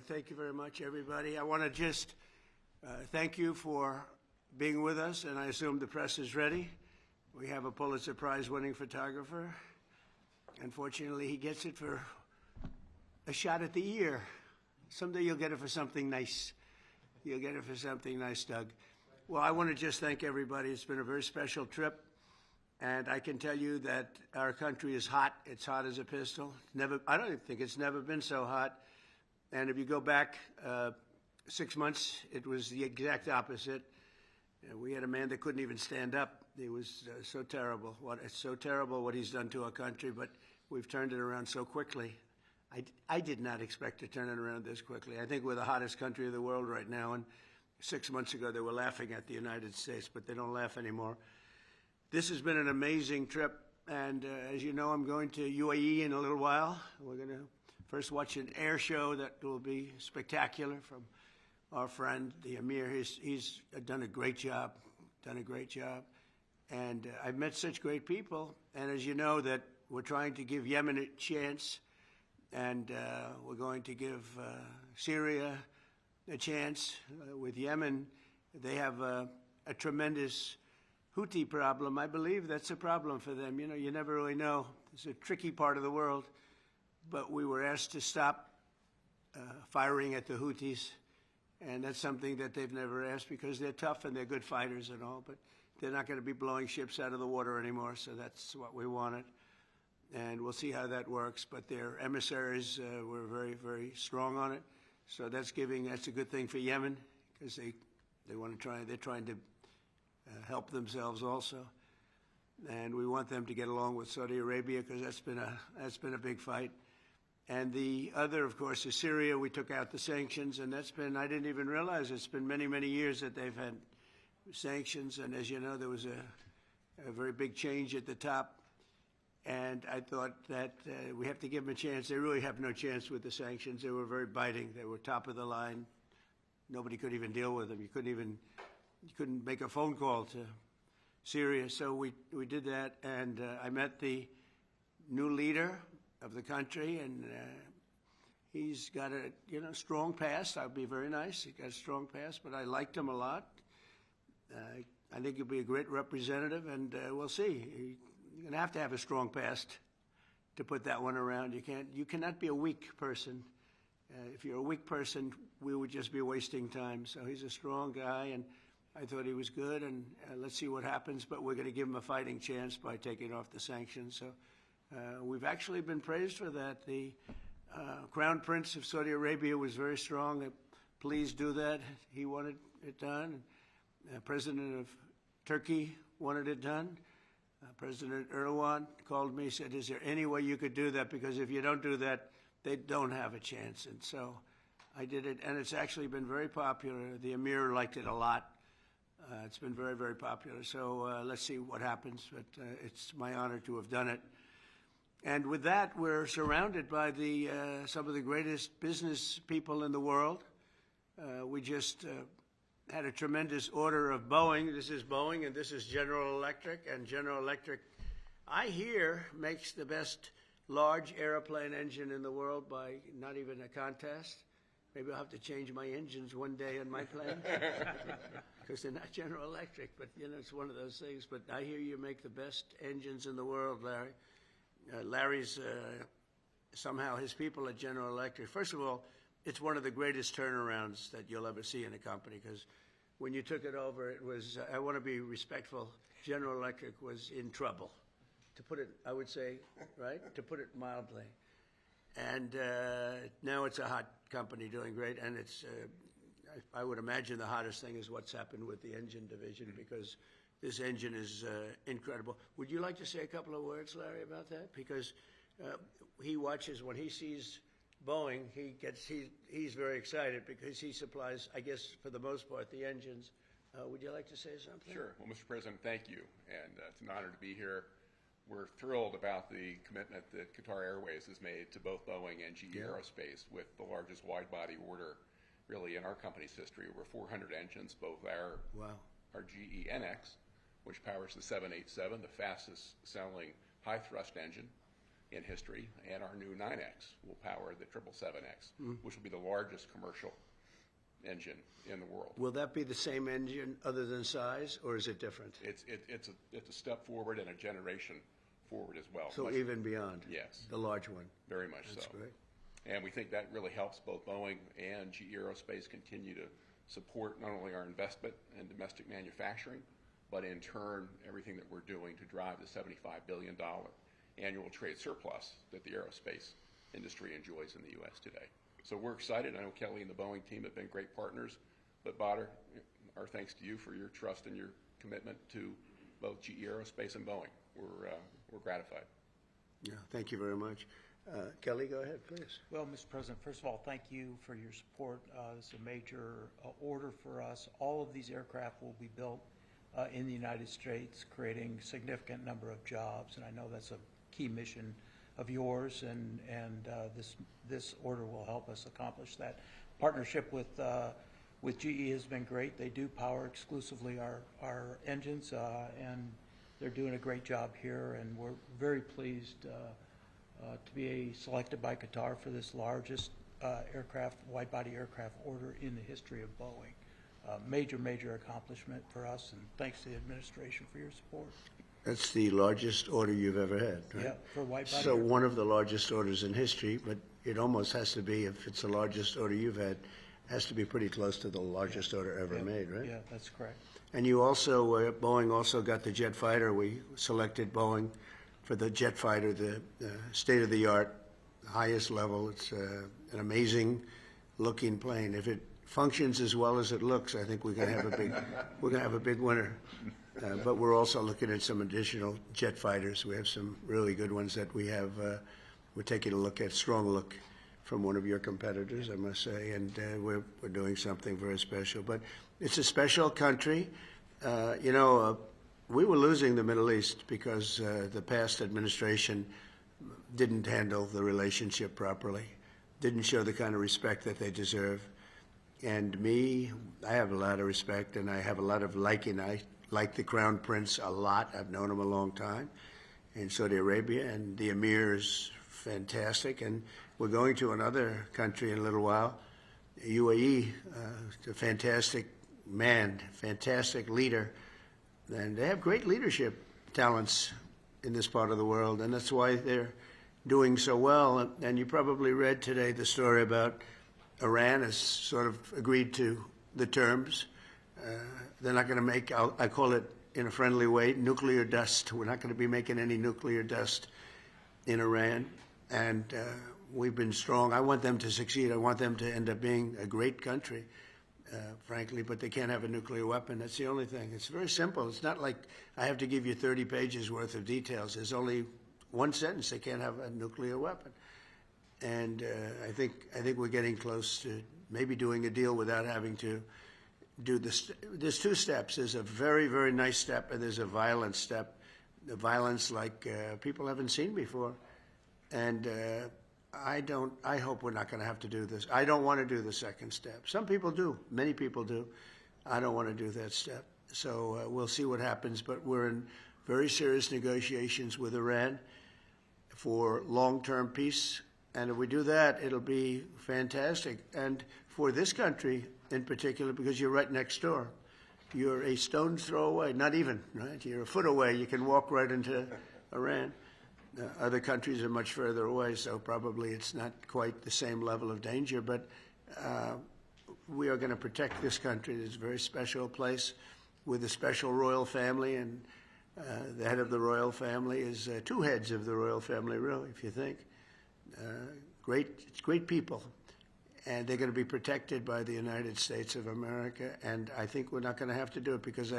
Thank you very much, everybody. I want to just thank you for being with us, and I assume the press is ready. We have a Pulitzer Prize-winning photographer. Unfortunately, he gets it for a shot at the ear. Someday you'll get it for something nice. You'll get it for something nice, Doug. Well, I want to just thank everybody. It's been a very special trip, and I can tell you that our country is hot. It's hot as a pistol. I don't think it's never been so hot. And if you go back 6 months, it was the exact opposite. We had a man that couldn't even stand up. It was so terrible. It's so terrible what he's done to our country, but we've turned it around so quickly. I did not expect to turn it around this quickly. I think we're the hottest country of the world right now, and 6 months ago they were laughing at the United States, but they don't laugh anymore. This has been an amazing trip, and as you know, I'm going to UAE in a little while. We're going to first watch an air show that will be spectacular from our friend, the Emir. He's done a great job, And I've met such great people, and as you know, that we're trying to give Yemen a chance, and we're going to give Syria a chance. With Yemen, they have a tremendous Houthi problem. I believe that's a problem for them. You know, you never really know. It's a tricky part of the world, but we were asked to stop firing at the Houthis, and that's something that they've never asked because they're tough and they're good fighters and all, but they're not going to be blowing ships out of the water anymore, so that's what we wanted. And we'll see how that works, but their emissaries were very, very strong on it. So that's a good thing for Yemen because they're trying to help themselves also. And we want them to get along with Saudi Arabia because that's been a big fight. And the other, of course, is Syria. We took out the sanctions, and I didn't even realize it's been many, many years that they've had sanctions. And as you know, there was a very big change at the top. And I thought that we have to give them a chance. They really have no chance with the sanctions. They were very biting. They were top of the line. Nobody could even deal with them. You couldn't make a phone call to Syria. So we did that, and I met the new leader of the country, and he's got a strong past. I'll be very nice. He's got a strong past, but I liked him a lot. I think he'll be a great representative, and we'll see. You're going to have a strong past to put that one around. You cannot be a weak person. If you're a weak person, we would just be wasting time. So he's a strong guy, and I thought he was good, and let's see what happens. But we're going to give him a fighting chance by taking off the sanctions. So we've actually been praised for that. The Crown Prince of Saudi Arabia was very strong. Please do that. He wanted it done. President of Turkey wanted it done. President Erdogan called me, said, is there any way you could do that? Because if you don't do that, they don't have a chance. And so I did it, and it's actually been very popular. The Emir liked it a lot. It's been very, very popular. So let's see what happens, but it's my honor to have done it. And with that, we're surrounded by some of the greatest business people in the world. We just had a tremendous order of Boeing. This is Boeing, and this is General Electric. And General Electric, I hear, makes the best large airplane engine in the world by not even a contest. Maybe I'll have to change my engines one day on my plane because they're not General Electric. But, it's one of those things. But I hear you make the best engines in the world, Larry. Larry's somehow his people at General Electric. First of all, it's one of the greatest turnarounds that you'll ever see in a company because when you took it over, it was, I want to be respectful, General Electric was in trouble, to put it, I would say, right? To put it mildly. And now it's a hot company doing great, and it's, I would imagine the hottest thing is what's happened with the engine division because this engine is incredible. Would you like to say a couple of words, Larry, about that? Because he watches, when he sees Boeing, he's very excited because he supplies, I guess, for the most part, the engines. Would you like to say something? Sure. Well, Mr. President, thank you, and it's an honor to be here. We're thrilled about the commitment that Qatar Airways has made to both Boeing and GE Aerospace with the largest wide-body order, really, in our company's history. Over 400 engines, both our GE NX, which powers the 787, the fastest-selling high-thrust engine, in history, and our new 9X will power the 777X, which will be the largest commercial engine in the world. Will that be the same engine other than size, or is it different? It's a step forward and a generation forward as well. So even beyond? Yes. The large one? Very much so. That's great. And we think that really helps both Boeing and GE Aerospace continue to support not only our investment in domestic manufacturing, but in turn everything that we're doing to drive the $75 billion annual trade surplus that the aerospace industry enjoys in the U.S. today. So we're excited. I know Kelly and the Boeing team have been great partners, but Badr, our thanks to you for your trust and your commitment to both GE Aerospace and Boeing. We're gratified. Yeah, thank you very much. Kelly, go ahead, please. Well, Mr. President, first of all, thank you for your support. This is a major order for us. All of these aircraft will be built in the United States, creating a significant number of jobs, and I know that's a key mission of yours, and this order will help us accomplish that. Partnership with GE has been great. They do power exclusively our engines, and they're doing a great job here, and we're very pleased to be selected by Qatar for this largest wide-body aircraft order in the history of Boeing. Major accomplishment for us, and thanks to the administration for your support. That's the largest order you've ever had, right? Yeah, for wide-body. So one of the largest orders in history, but it almost has to be, if it's the largest order you've had, has to be pretty close to the largest order ever made, right? Yeah, that's correct. And you also, Boeing also got the jet fighter. We selected Boeing for the jet fighter, the state-of-the-art, highest level. It's an amazing looking plane. If it functions as well as it looks, I think we're going to have a big winner. But we're also looking at some additional jet fighters. We have some really good ones that we have. We're taking a look at, strong look from one of your competitors, I must say, and we're doing something very special. But it's a special country. We were losing the Middle East because the past administration didn't handle the relationship properly, didn't show the kind of respect that they deserve. And I have a lot of respect, and I have a lot of liking. I like the Crown Prince a lot. I've known him a long time in Saudi Arabia, and the Emir is fantastic. And we're going to another country in a little while, UAE, a fantastic man, fantastic leader. And they have great leadership talents in this part of the world, and that's why they're doing so well. And you probably read today the story about Iran has sort of agreed to the terms. They're not going to make, I call it in a friendly way, nuclear dust. We're not going to be making any nuclear dust in Iran. And we've been strong. I want them to succeed. I want them to end up being a great country, frankly, but they can't have a nuclear weapon. That's the only thing. It's very simple. It's not like I have to give you 30 pages worth of details. There's only one sentence: they can't have a nuclear weapon. And I think we're getting close to maybe doing a deal without having to do this. There's two steps. There's a very, very nice step, and there's a violent step. The violence like people haven't seen before. And I hope we're not going to have to do this. I don't want to do the second step. Some people do. Many people do. I don't want to do that step. So we'll see what happens. But we're in very serious negotiations with Iran for long-term peace. And if we do that, it'll be fantastic. And for this country in particular, because you're right next door. You're a stone's throw away, not even, right? You're a foot away. You can walk right into Iran. Other countries are much further away, so probably it's not quite the same level of danger. But we are going to protect this country. It's a very special place with a special royal family, and the head of the royal family is two heads of the royal family, really, if you think. Great people, and they're going to be protected by the United States of America. And I think we're not going to have to do it because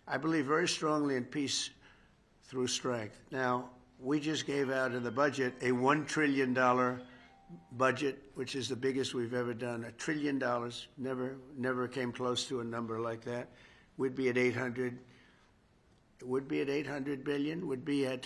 I believe very strongly in peace through strength. Now, we just gave out in the budget a $1 trillion budget, which is the biggest we've ever done. $1 trillion, never came close to a number like that. We'd be at 800. Would be at 800 billion. Would be at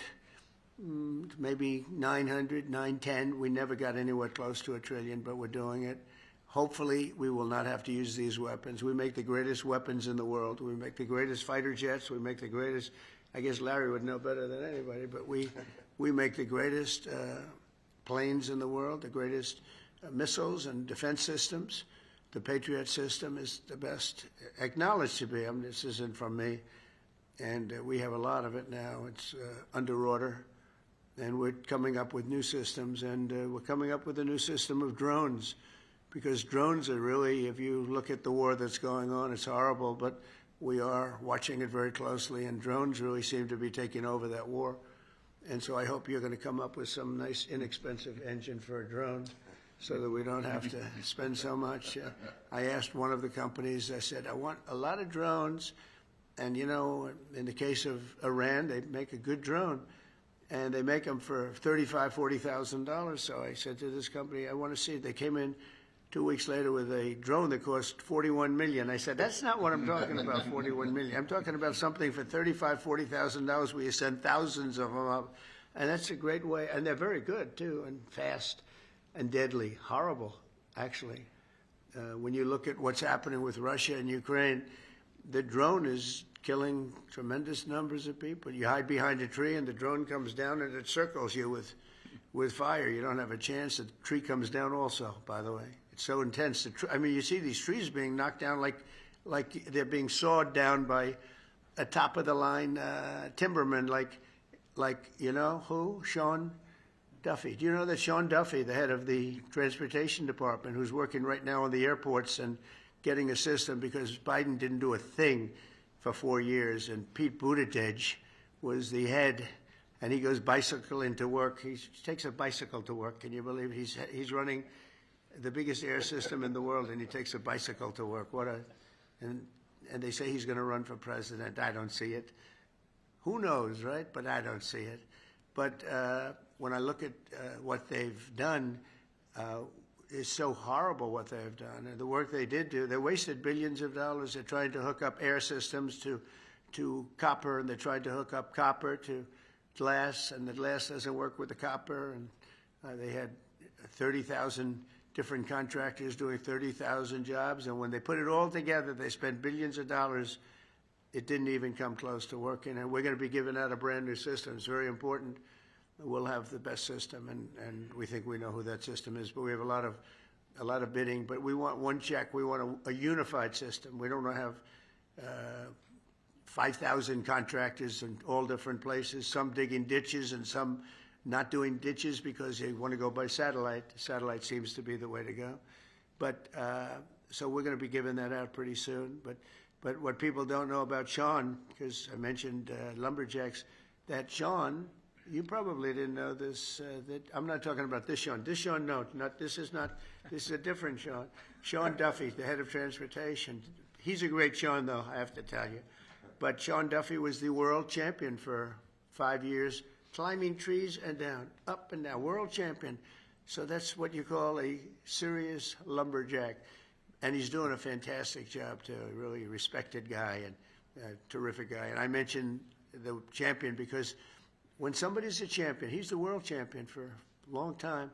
maybe 900, 910. We never got anywhere close to $1 trillion, but we're doing it. Hopefully, we will not have to use these weapons. We make the greatest weapons in the world. We make the greatest fighter jets. We make the greatest. I guess Larry would know better than anybody, but we we make the greatest planes in the world, the greatest missiles and defense systems. The Patriot system is the best, acknowledged to be. I mean, this isn't from me. And we have a lot of it now. It's under order. And we're coming up with new systems. And we're coming up with a new system of drones. Because drones are really, if you look at the war that's going on, it's horrible. But we are watching it very closely. And drones really seem to be taking over that war. And so I hope you're going to come up with some nice, inexpensive engine for a drone so that we don't have to spend so much. I asked one of the companies, I said, I want a lot of drones. And, you know, in the case of Iran, they make a good drone. And they make them for $35,000, $40,000. So I said to this company, I want to see it. They came in 2 weeks later with a drone that cost $41 million. I said, that's not what I'm talking about, $41 million. I'm talking about something for $35,000, $40,000 where you send thousands of them up. And that's a great way. And they're very good, too, and fast and deadly. Horrible, actually. When you look at what's happening with Russia and Ukraine, the drone is killing tremendous numbers of people. You hide behind a tree and the drone comes down and it circles you with fire. You don't have a chance. The tree comes down also, by the way. It's so intense. I mean, you see these trees being knocked down like they're being sawed down by a top-of-the-line timberman like, you know, who? Sean Duffy. Do you know that Sean Duffy, the head of the Transportation Department, who's working right now on the airports and getting a system because Biden didn't do a thing for 4 years, and Pete Buttigieg was the head, and he goes bicycling to work. He takes a bicycle to work. Can you believe it? He's running the biggest air system in the world, and he takes a bicycle to work. And they say he's going to run for president. I don't see it. Who knows, right? But I don't see it. But when I look at what they've done, it's so horrible what they've done. And the work they did do, they wasted billions of dollars. They're trying to hook up air systems to copper, and they tried to hook up copper to glass, and the glass doesn't work with the copper. And they had 30,000 different contractors doing 30,000 jobs. And when they put it all together, they spent billions of dollars. It didn't even come close to working. And we're going to be giving out a brand new system. It's very important. We'll have the best system, and we think we know who that system is. But we have a lot of bidding. But we want one check. We want a unified system. We don't want to have 5,000 contractors in all different places, some digging ditches and some not doing ditches because they want to go by satellite. Satellite seems to be the way to go. But so we're going to be giving that out pretty soon. But what people don't know about Sean, because I mentioned lumberjacks, that Sean, you probably didn't know this. That I'm not talking about this Sean. This Sean, no, this is a different Sean. Sean Duffy, the head of transportation. He's a great Sean, though, I have to tell you. But Sean Duffy was the world champion for 5 years, climbing trees and down, up and down, world champion. So that's what you call a serious lumberjack. And he's doing a fantastic job, too. A really respected guy and a terrific guy. And I mentioned the champion because when somebody's a champion, he's the world champion for a long time.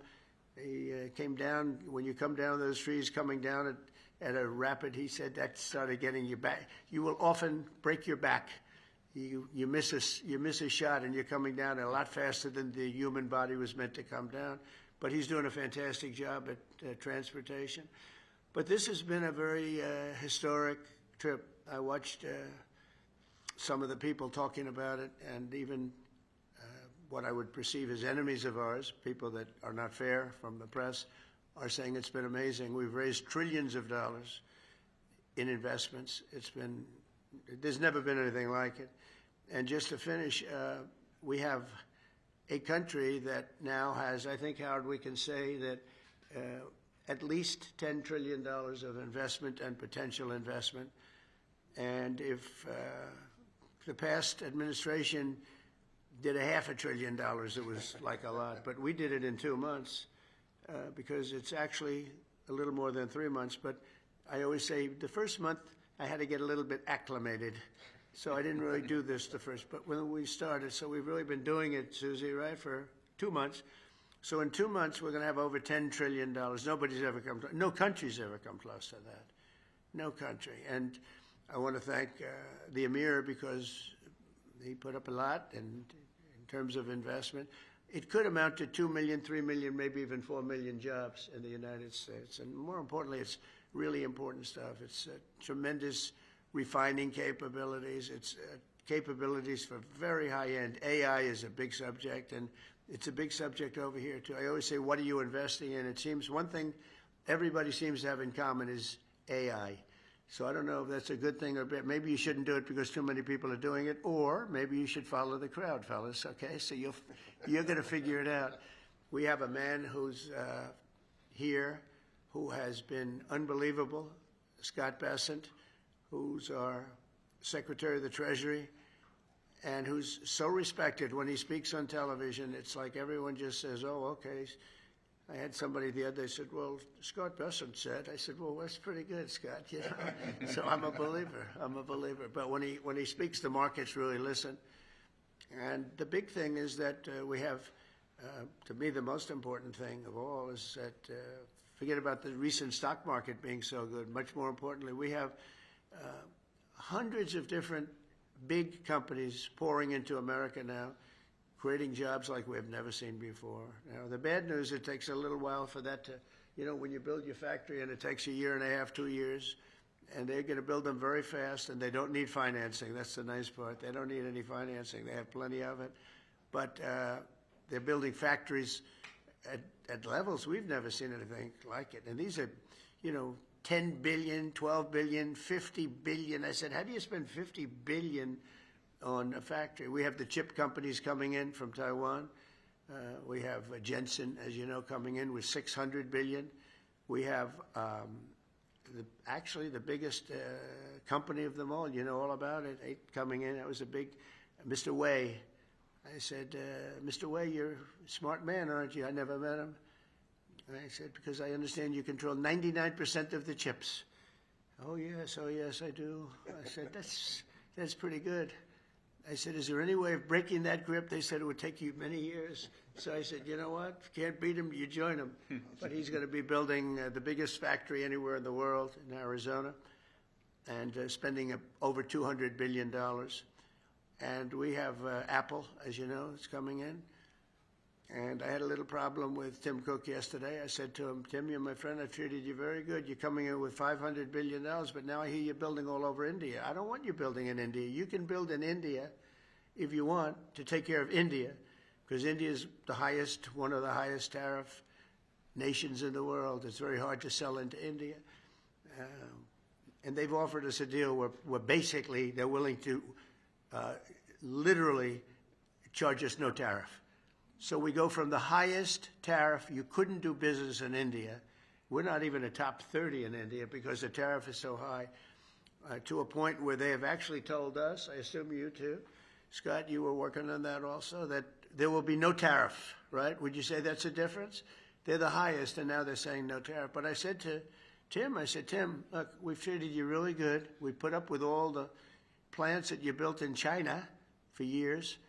He came down, when you come down those trees, coming down at a rapid, he said that started getting you back. You will often break your back. You miss a shot and you're coming down a lot faster than the human body was meant to come down. But he's doing a fantastic job at transportation. But this has been a very historic trip. I watched some of the people talking about it, and even what I would perceive as enemies of ours, people that are not fair from the press, are saying it's been amazing. We've raised trillions of dollars in investments. There's never been anything like it. And just to finish, we have a country that now has, I think, Howard, we can say that at least $10 trillion of investment and potential investment. And if the past administration did $500 billion, it was like a lot. But we did it in 2 months because it's actually a little more than 3 months. But I always say the first month I had to get a little bit acclimated. So I didn't really do this the first. But when we started, so we've really been doing it, Susie, right, for 2 months. So in 2 months, we're going to have over $10 trillion. Nobody's ever come close. No country's ever come close to that. No country. And I want to thank the Emir because he put up a lot in terms of investment. it could amount to 2 million, 3 million, maybe even 4 million jobs in the United States. And more importantly, it's really important stuff. It's tremendous refining capabilities. It's capabilities for very high end. AI is a big subject, and it's a big subject over here too. I always say, what are you investing in? It seems one thing everybody seems to have in common is AI. So I don't know if that's a good thing or bad. Maybe you shouldn't do it because too many people are doing it, or maybe you should follow the crowd, fellas. Okay, so you're going to figure it out. We have a man who's here who has been unbelievable, Scott Bessent, who's our Secretary of the Treasury, and who's so respected. When he speaks on television, it's like everyone just says, "Oh, okay." I had somebody the other day said, "Well, Scott Bessent said." I said, "Well, that's pretty good, Scott." You know, so I'm a believer. I'm a believer. But when he speaks, the markets really listen. And the big thing is that we have, to me, the most important thing of all is that forget about the recent stock market being so good. Much more importantly, we have hundreds of different big companies pouring into America now, creating jobs like we have never seen before. Now, the bad news, it takes a little while for that to, you know, when you build your factory and it takes a year and a half, 2 years, and they're going to build them very fast, and they don't need financing. That's the nice part. They don't need any financing. They have plenty of it. But they're building factories at levels we've never seen anything like it. And these are, you know, 10 billion, 12 billion, 50 billion. I said, how do you spend 50 billion on a factory? We have the chip companies coming in from Taiwan. We have Jensen, as you know, coming in with 600 billion. We have actually the biggest company of them all. You know all about it. Coming in. That was a big, Mr. Wei. I said, Mr. Wei, you're a smart man, aren't you? I never met him. And I said, because I understand you control 99% of the chips. Oh, yes, I do. I said, that's pretty good. I said, is there any way of breaking that grip? They said it would take you many years. So I said, you know what? If you can't beat him, you join him. But he's going to be building the biggest factory anywhere in the world in Arizona and spending over $200 billion. And we have Apple, as you know, is coming in. And I had a little problem with Tim Cook yesterday. I said to him, Tim, you're my friend. I've treated you very good. You're coming in with $500 billion, but now I hear you're building all over India. I don't want you building in India. You can build in India if you want to take care of India, because India is the highest, one of the highest tariff nations in the world. It's very hard to sell into India. And they've offered us a deal where basically they're willing to literally charge us no tariff. So we go from the highest tariff. You couldn't do business in India. We're not even a top 30 in India because the tariff is so high, to a point where they have actually told us, I assume you too, Scott, you were working on that also, that there will be no tariff, right? Would you say that's a difference? They're the highest, and now they're saying no tariff. But I said to Tim, Tim, look, we've treated you really good. We put up with all the plants that you built in China for years.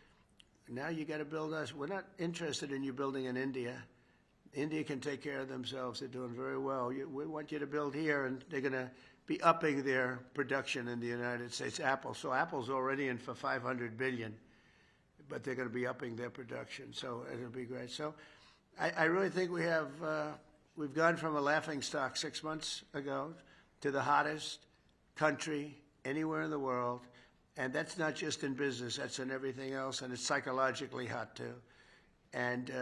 Now you got to build us. We're not interested in you building in India. India can take care of themselves. They're doing very well. We want you to build here, and they're going to be upping their production in the United States. Apple. So Apple's already in for $500 billion, but they're going to be upping their production. So it'll be great. So I really think we've gone from a laughing stock 6 months ago to the hottest country anywhere in the world. And that's not just in business, that's in everything else, and it's psychologically hot too. And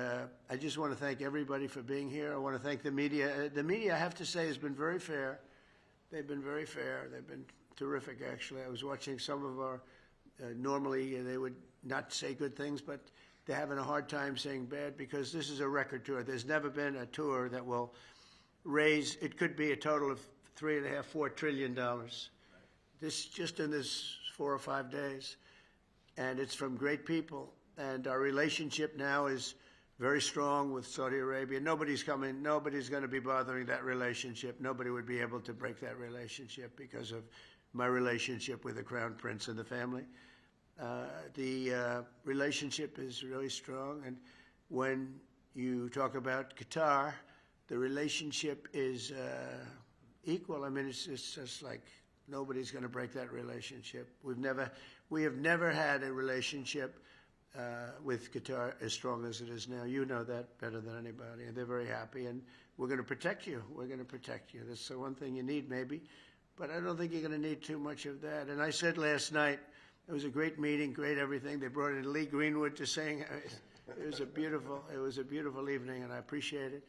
I just want to thank everybody for being here. I want to thank the media. The media, I have to say, has been very fair. They've been very fair. They've been terrific, actually. I was watching some of our, normally they would not say good things, but they're having a hard time saying bad because this is a record tour. There's never been a tour that will raise, it could be a total of $3.5, $4 trillion. This, just in this 4 or 5 days, and it's from great people. And our relationship now is very strong with Saudi Arabia. Nobody's going to be bothering that relationship. Nobody would be able to break that relationship because of my relationship with the Crown Prince and the family. The relationship is really strong, and when you talk about Qatar, the relationship is equal. I mean, it's just like nobody's going to break that relationship. We have never had a relationship with Qatar as strong as it is now. You know that better than anybody, and they're very happy. And we're going to protect you. We're going to protect you. That's the one thing you need, maybe, but I don't think you're going to need too much of that. And I said last night, it was a great meeting, great everything. They brought in Lee Greenwood to sing. It was a beautiful evening, and I appreciate it.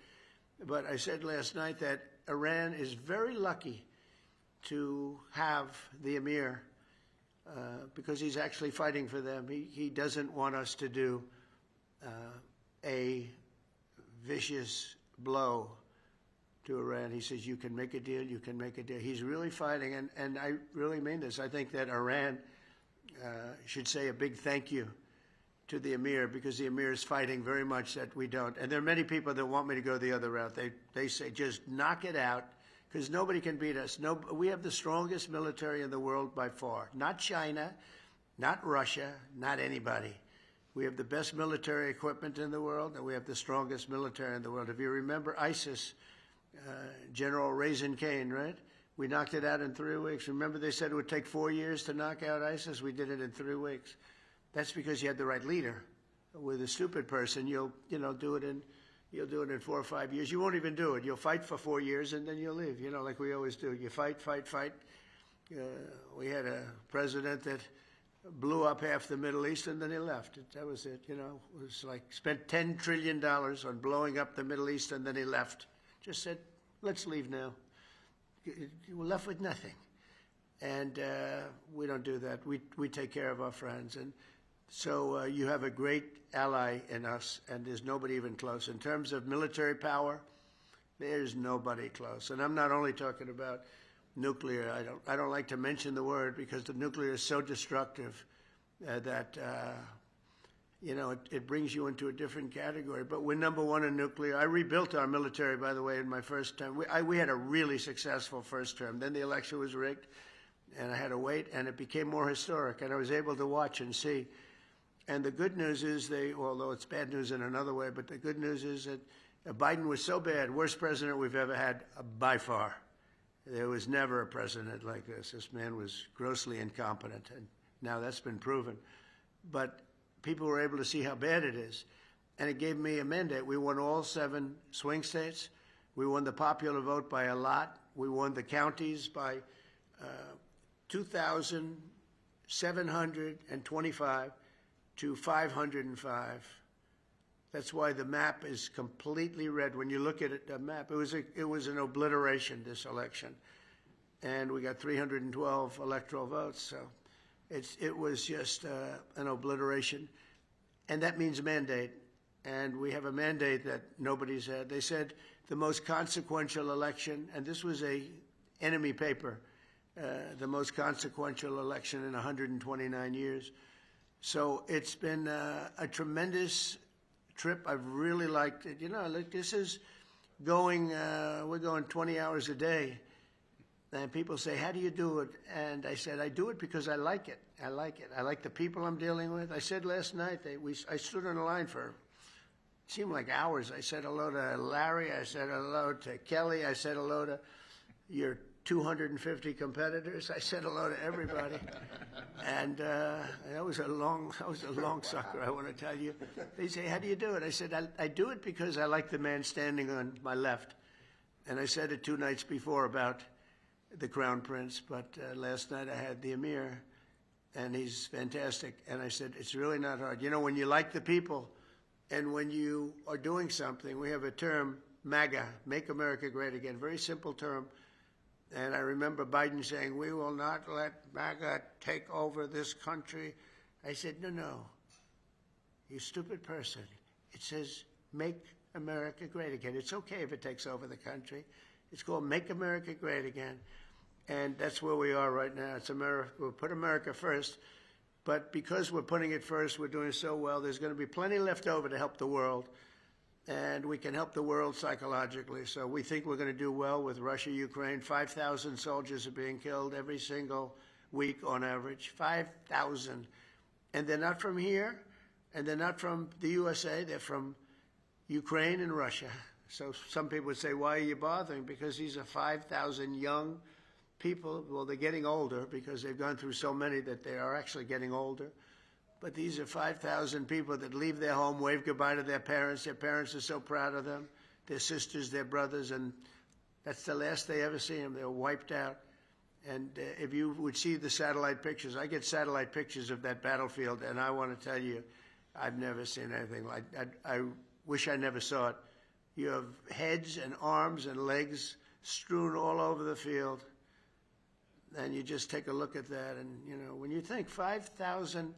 But I said last night that Iran is very lucky to have the emir because he's actually fighting for them. He doesn't want us to do a vicious blow to Iran. He says, you can make a deal, you can make a deal. He's really fighting, and I really mean this. I think that Iran should say a big thank you to the emir, because the emir is fighting very much that we don't. And there are many people that want me to go the other route. They say, just knock it out, because nobody can beat us. No, we have the strongest military in the world by far. Not China, not Russia, not anybody. We have the best military equipment in the world, and we have the strongest military in the world. If you remember ISIS, General Raisin Kane, right? We knocked it out in 3 weeks. Remember they said it would take 4 years to knock out ISIS? We did it in 3 weeks. That's because you had the right leader. With a stupid person, you'll do it in 4 or 5 years. You won't even do it. You'll fight for 4 years and then you'll leave. Like we always do. You fight. We had a president that blew up half the Middle East and then he left. That was it. It was like spent $10 trillion on blowing up the Middle East and then he left. Just said, let's leave now. We're left with nothing. And we don't do that. We take care of our friends. And so you have a great ally in us, and there's nobody even close. In terms of military power, there's nobody close. And I'm not only talking about nuclear. I don't like to mention the word because the nuclear is so destructive that it brings you into a different category. But we're number one in nuclear. I rebuilt our military, by the way, in my first term. We had a really successful first term. Then the election was rigged, and I had to wait, and it became more historic, and I was able to watch and see. And the good news is although it's bad news in another way, but the good news is that Biden was so bad, worst president we've ever had by far. There was never a president like this. This man was grossly incompetent, and now that's been proven. But people were able to see how bad it is, and it gave me a mandate. We won all 7 swing states. We won the popular vote by a lot. We won the counties by 2,725 to 505. That's why the map is completely red. When you look at the map, it was an obliteration, this election. And we got 312 electoral votes, so it was just an obliteration. And that means mandate. And we have a mandate that nobody's had. They said the most consequential election, and this was a enemy paper, the most consequential election in 129 years. So it's been a tremendous trip. I've really liked it. This is we're going 20 hours a day. And people say, how do you do it? And I said, I do it because I like it. I like it. I like the people I'm dealing with. I said last night, I stood in a line for, it seemed like hours. I said hello to Larry. I said hello to Kelly. I said hello to your 250 competitors. I said hello to everybody. And that was a long sucker, I want to tell you. They say, how do you do it? I said, I do it because I like the man standing on my left. And I said it 2 nights before about the Crown Prince, but last night I had the Emir, and he's fantastic. And I said, it's really not hard. When you like the people, and when you are doing something, we have a term, MAGA, Make America Great Again, very simple term. And I remember Biden saying, we will not let MAGA take over this country. I said, no, you stupid person. It says, Make America Great Again. It's okay if it takes over the country. It's called Make America Great Again. And that's where we are right now. It's America. We'll put America first. But because we're putting it first, we're doing so well, there's going to be plenty left over to help the world. And we can help the world psychologically. So we think we're going to do well with Russia, Ukraine. 5,000 soldiers are being killed every single week on average. 5,000. And they're not from here, and they're not from the USA. They're from Ukraine and Russia. So some people would say, why are you bothering? Because these are 5,000 young people. Well, they're getting older because they've gone through so many that they are actually getting older. but these are 5,000 people that leave their home, wave goodbye to their parents. Their parents are so proud of them, their sisters, their brothers, and that's the last they ever see them. They're wiped out. And if you would see the satellite pictures, I get satellite pictures of that battlefield, and I want to tell you, I've never seen anything like that. I wish I never saw it. You have heads and arms and legs strewn all over the field, and you just take a look at that, and, you know, when you think 5,000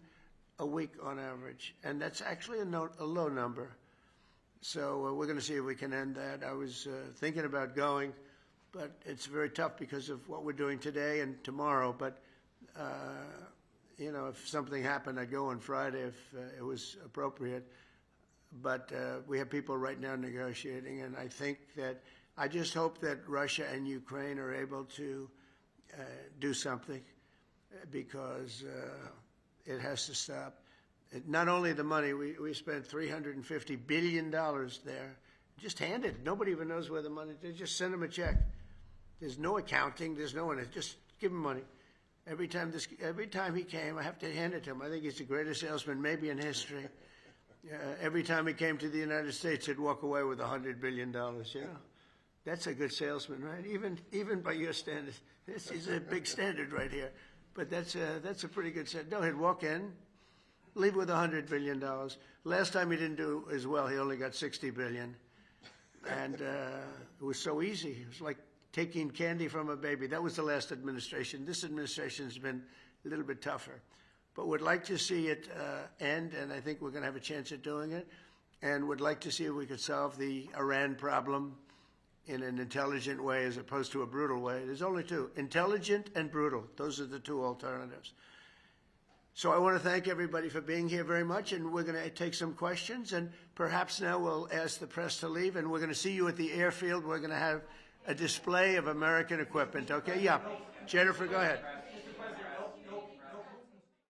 a week on average, and that's actually a low number. So we're going to see if we can end that. I was thinking about going, but it's very tough because of what we're doing today and tomorrow. But, you know, if something happened, I'd go on Friday if it was appropriate. But we have people right now negotiating, and I think that I just hope that Russia and Ukraine are able to do something, because it has to stop. Not only the money, we spent $350 billion there, just handed. Nobody even knows where the money, they just send them a check. There's no accounting, there's no one, just give him money. Every time he came, I have to hand it to him. I think he's the greatest salesman maybe in history. Every time he came to the United States, he'd walk away with $100 billion, you know. That's a good salesman, right? Even by your standards. This is a big standard right here. But that's a pretty good set. No, he'd walk in, leave with $100 billion. Last time he didn't do as well. He only got $60 billion. And it was so easy. It was like taking candy from a baby. That was the last administration. This administration has been a little bit tougher. But would like to see it end, and I think we're going to have a chance at doing it. And would like to see if we could solve the Iran problem in an intelligent way as opposed to a brutal way. There's only two, intelligent and brutal. Those are the two alternatives. So I want to thank everybody for being here very much, and we're going to take some questions, and perhaps now we'll ask the press to leave, and we're going to see you at the airfield. We're going to have a display of American equipment, okay? Yeah. Jennifer, go ahead.